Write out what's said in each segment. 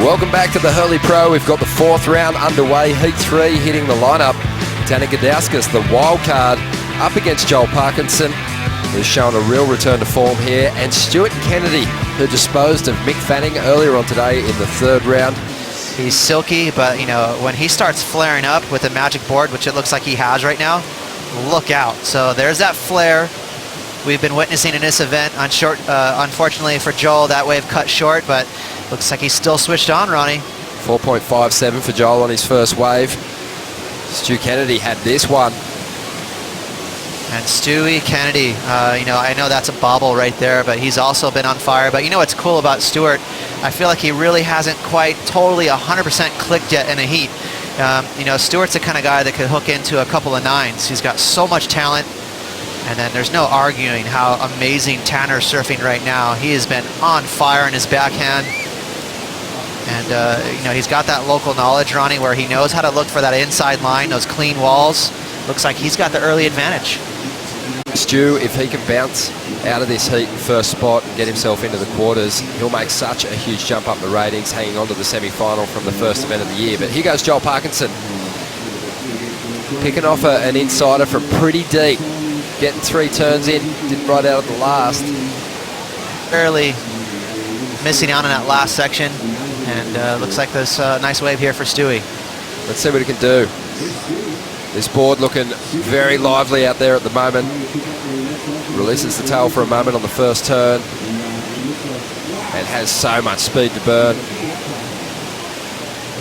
Welcome back to the Hurley Pro. We've got the fourth round underway. Heat 3 hitting the lineup. Gudauskas, the wild card, up against Joel Parkinson, who's shown a real return to form here, and Stuart Kennedy, who disposed of Mick Fanning earlier on today in the third round. He's silky, but you know, when he starts flaring up with the magic board, which it looks like he has right now, look out. So there's that flare we've been witnessing in this event. Unfortunately for Joel, that wave cut short, but looks like he's still switched on, Ronnie. 4.57 for Joel on his first wave. Stu Kennedy had this one. And Stewie Kennedy, you know, I know that's a bobble right there, but he's also been on fire. But you know what's cool about Stuart? I feel like he really hasn't quite totally 100% clicked yet in a heat. You know, Stuart's the kind of guy that could hook into a couple of nines. He's got so much talent, and then there's no arguing how amazing Tanner's surfing right now. He has been on fire in his backhand. And, you know, he's got that local knowledge, Ronnie, where he knows how to look for that inside line, those clean walls. Looks like he's got the early advantage. Stu, if he can bounce out of this heat in first spot and get himself into the quarters, he'll make such a huge jump up the ratings, hanging on to the semi-final from the first event of the year. But here goes Joel Parkinson, picking off an insider from pretty deep, getting 3 turns in, didn't ride out at the last. Barely missing out on that last section, and looks like there's a nice wave here for Stewie. Let's see what he can do. This board looking very lively out there at the moment. Releases the tail for a moment on the first turn and has so much speed to burn.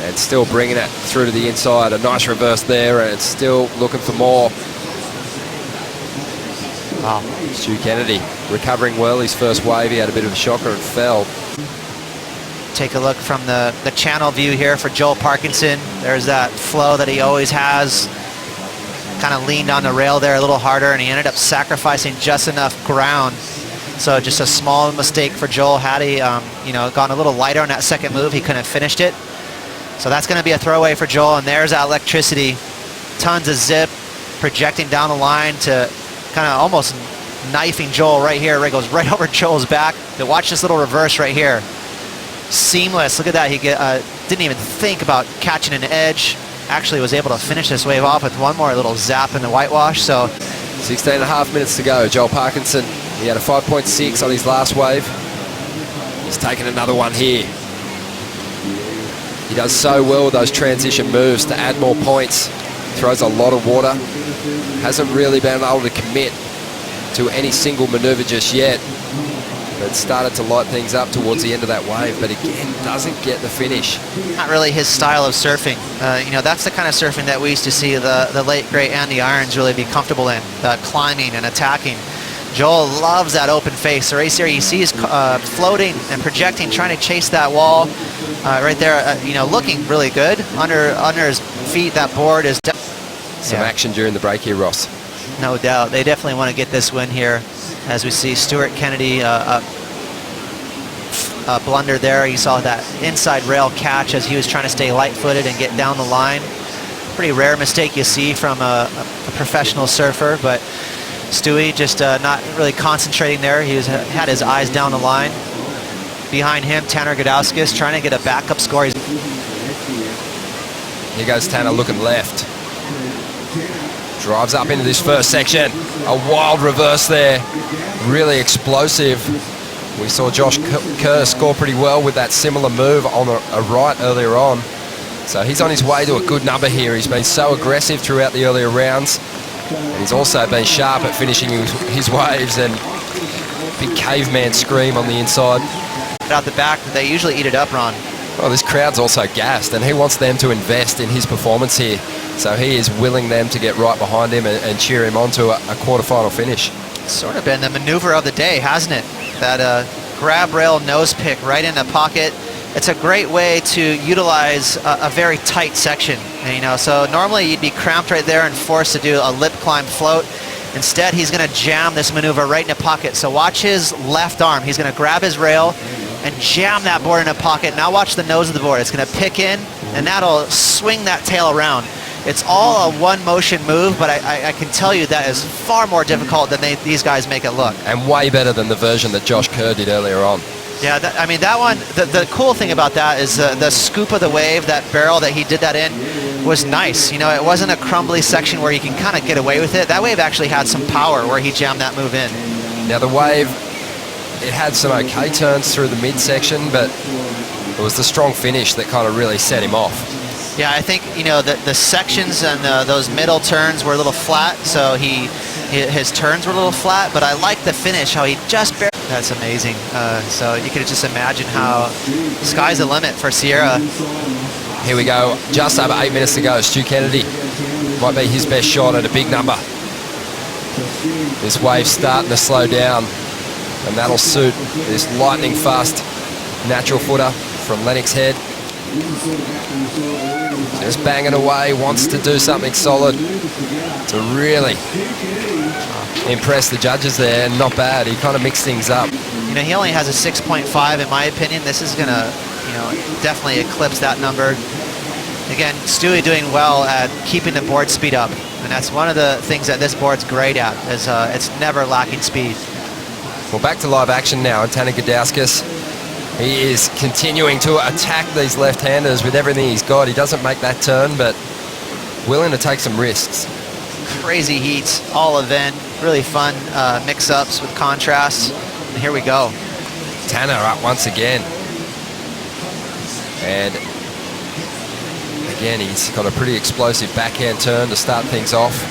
And still bringing it through to the inside. A nice reverse there, and it's still looking for more. Wow. Stu Kennedy recovering well. His first wave, he had a bit of a shocker and fell. Take a look from the channel view here for Joel Parkinson. There's that flow that he always has. Kind of leaned on the rail there a little harder, and he ended up sacrificing just enough ground. So just a small mistake for Joel. Had he you know, gone a little lighter on that second move, he couldn't have finished it. So that's going to be a throwaway for Joel, and there's that electricity. Tons of zip, projecting down the line to kind of almost knifing Joel right here. It goes right over Joel's back. But watch this little reverse right here. Seamless. Look at that. He didn't even think about catching an edge. Actually was able to finish this wave off with one more little zap in the whitewash. So 16.5 minutes to go. Joel Parkinson, he had a 5.6 on his last wave. He's taken another one here. He does so well with those transition moves to add more points. Throws a lot of water. Hasn't really been able to commit to any single maneuver just yet. But started to light things up towards the end of that wave, but again, doesn't get the finish. Not really his style of surfing. You know, that's the kind of surfing that we used to see the late, great Andy Irons really be comfortable in, climbing and attacking. Joel loves that open face. The race here, you see he's floating and projecting, trying to chase that wall. Right there, you know, looking really good. Under his feet, that board is... Some action during the break here, Ross. No doubt. They definitely want to get this win here. As we see Stuart Kennedy blunder there. You saw that inside rail catch as he was trying to stay light-footed and get down the line. Pretty rare mistake you see from a professional surfer, but Stewie just not really concentrating there. He had his eyes down the line. Behind him, Tanner Gudauskas trying to get a backup score. Here goes Tanner looking left. Drives up into this first section. A wild reverse there. Really explosive. We saw Josh Kerr score pretty well with that similar move on a right earlier on. So he's on his way to a good number here. He's been so aggressive throughout the earlier rounds. And he's also been sharp at finishing his waves, and big caveman scream on the inside. Out the back, they usually eat it up, Ron. Well, this crowd's also gassed, and he wants them to invest in his performance here. So he is willing them to get right behind him and cheer him on to a quarterfinal finish. It's sort of been the maneuver of the day, hasn't it? That grab rail nose pick right in the pocket. It's a great way to utilize a very tight section. And, you know, so normally you'd be cramped right there and forced to do a lip climb float. Instead, he's going to jam this maneuver right in the pocket. So watch his left arm. He's going to grab his rail and jam that board in a pocket. Now watch the nose of the board. It's going to pick in, and that'll swing that tail around. It's all a one motion move, but I can tell you that is far more difficult than these guys make it look. And way better than the version that Josh Kerr did earlier on. Yeah, I mean, that one, the cool thing about that is the scoop of the wave, that barrel that he did that in was nice. You know, it wasn't a crumbly section where you can kind of get away with it. That wave actually had some power where he jammed that move in. Now the wave, it had some okay turns through the midsection, but it was the strong finish that kind of really set him off. Yeah, I think, you know, the sections and those middle turns were a little flat, so his turns were a little flat, but I like the finish, how he just barely... That's amazing. So you could just imagine how sky's the limit for Sierra. Here we go, just over 8 minutes to go. Stu Kennedy might be his best shot at a big number. This wave's starting to slow down, and that'll suit this lightning fast natural footer from Lennox Head. Just banging away, wants to do something solid to really impress the judges there, and not bad. He kind of mixed things up. You know, he only has a 6.5 in my opinion. This is gonna, you know, definitely eclipse that number. Again, Stewie doing well at keeping the board speed up, and that's one of the things that this board's great at, is it's never lacking speed. Well, back to live action now, and Tanner Gudauskas, he is continuing to attack these left-handers with everything he's got. He doesn't make that turn, but willing to take some risks. Crazy heats, all event, really fun mix-ups with contrasts. And here we go. Tanner up once again. And again, he's got a pretty explosive backhand turn to start things off.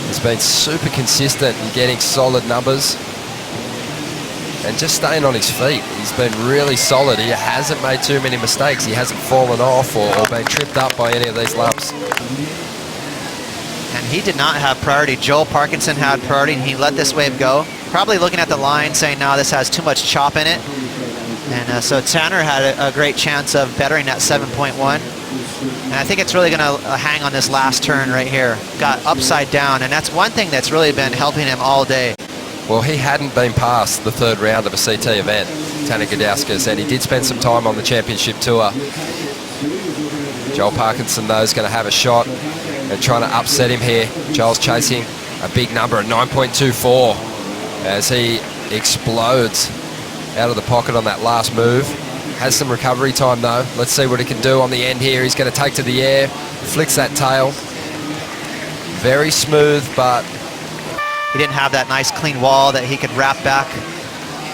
He's been super consistent in getting solid numbers and just staying on his feet. He's been really solid. He hasn't made too many mistakes. He hasn't fallen off or been tripped up by any of these lumps. And he did not have priority. Joel Parkinson had priority, and he let this wave go. Probably looking at the line saying, no, this has too much chop in it. And so Tanner had a great chance of bettering that 7.1. And I think it's really going to hang on this last turn right here. Got upside down, and that's one thing that's really been helping him all day. Well, he hadn't been past the third round of a CT event, Tanner Gudauskas, and he did spend some time on the championship tour. Joel Parkinson, though, is going to have a shot and trying to upset him here. Joel's chasing a big number at 9.24 as he explodes out of the pocket on that last move. Has some recovery time, though. Let's see what he can do on the end here. He's going to take to the air, flicks that tail. Very smooth, but he didn't have that nice clean wall that he could wrap back.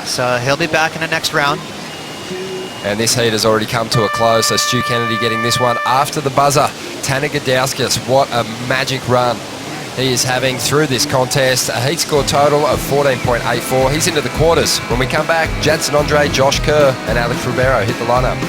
So he'll be back in the next round. And this heat has already come to a close, so Stu Kennedy getting this one after the buzzer. Tanner Gudauskas, what a magic run he is having through this contest. A heat score total of 14.84. He's into the quarters. When we come back, Jansen Andre, Josh Kerr, and Alex Ribeiro hit the lineup.